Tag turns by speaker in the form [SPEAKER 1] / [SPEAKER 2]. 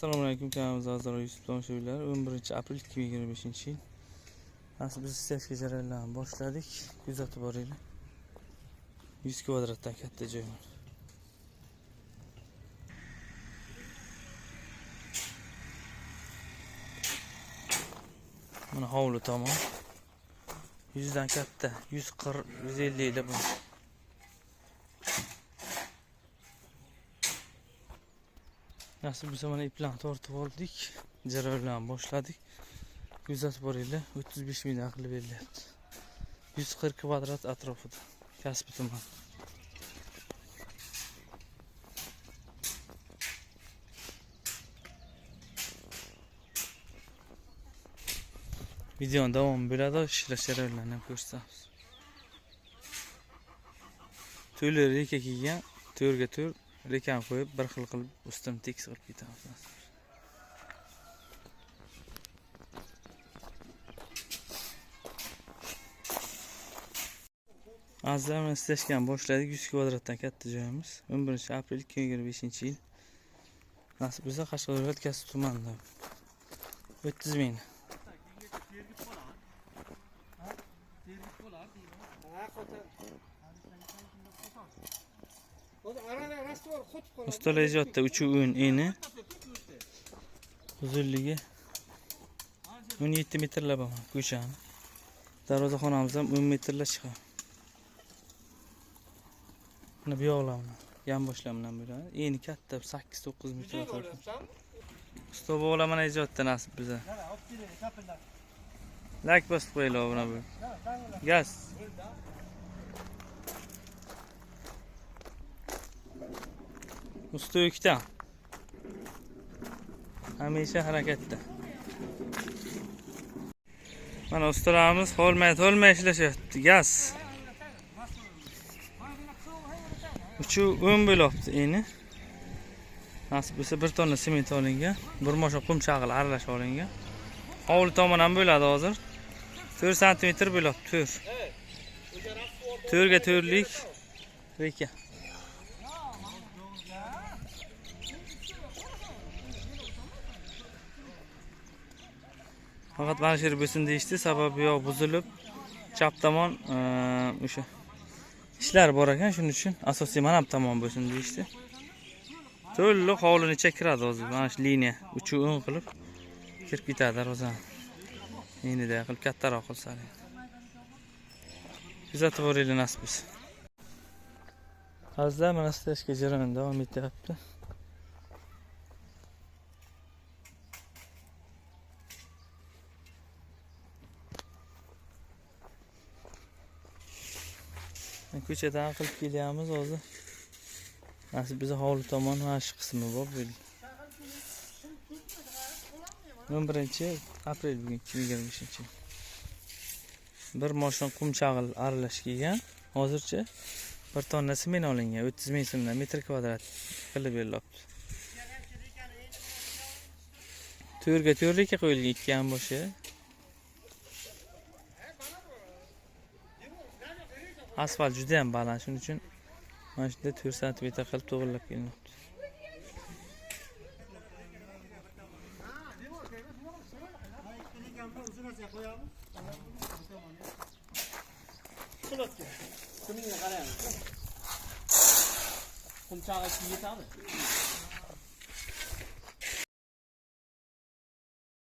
[SPEAKER 1] Assalomu alaykum, kanalimiz a'zolari, YouTube tomoshabinlar. 11 aprel 2025-yil. Nasib biz ishlash jarayonlarini boshladik. Kuzatib boringlar. 100 kvadratdan katta joy. Mana hovli tomon. 100 dan katta, 140, 150 ila bu. Nasib biz mana iplarni tortib oldik. Jarayonlarni boshladik. Kuzatib boringlar. 35 ming aql berilyapti. 140 kvadrat atrofida. Kasbi tuman. Videoning davomi bo'ladi, ishlash jarayonlarini ham ko'rsatamiz. To'ylar reka kelgan, to'rga to'r rekani qo'yib, bir xil qilib ustini tekis qilib ketamiz. Azizlar, ishlashgan boshladik. 100 kvadratdan katta joyimiz. 11 aprel 2025-yil. Nasib bizga Qashqadaryo viloyati Kasbi tumanida. 30 ming. Ustalar ijodda 3 o'yin eni. Uzunligi 17 metrlar bor ko'chani. Darvozaxonamiz ham 10 metrlar chiqadi. Mana bu yoqlarni yan boshlamdan bo'ladi. Eni katta 8-9 metr atrofida. Usta bo'la mana ijodda nasib biza. Like bosib qo'yinglar buna bu. Gaz. Usta ikkita. Hamisha harakatda. Mana ustalarimiz holmay ishlashyapti. Gaz. 3 bo'libdi eni. Nasib bo'lsa 1 tonna sement olingan, 1 mosha qum chag'il aralash olingan. Hovli tomon ham bo'ladi hozir. 4 sm bo'libdi, 4. 4 ga 4lik reka. Faqat mana shu yer bo'lsin deyishdi, sababi yo'q buzilib, chap tomon o'sha ishlar bor ekan, shuning uchun asosiy mana bu tomon bo'lsin deyishdi. To'liq hovlini ichiga kiradi hozir. Mana shu liniya 3 o'ng qilib kirib ketadi darvozani. Enida qilib kattaroq qilsa. Kuzatib boringlar nasib bo'lsa. Azizlar, mana ishlashga jarayon davom etyapti. Ko'chadan qilib kelyapmiz hozir. Nasib biza hovli tomon mana shu qismi bor bo'ldi. 11 aprel bugun 2025-yil. 1 moshin qum chag'il aralash kelgan. Hozircha 1 tonna sement olingan. 30 ming so'mdan metr kvadrat qilib berilibdi. 4 ga 4 reka qo'yilgan, 2 ham boshi. Asfalt juda ham baland, shuning uchun mana shunda 4 sm qilib to'g'rilab kelinibdi.
[SPEAKER 2] Qumchog'i yetadi.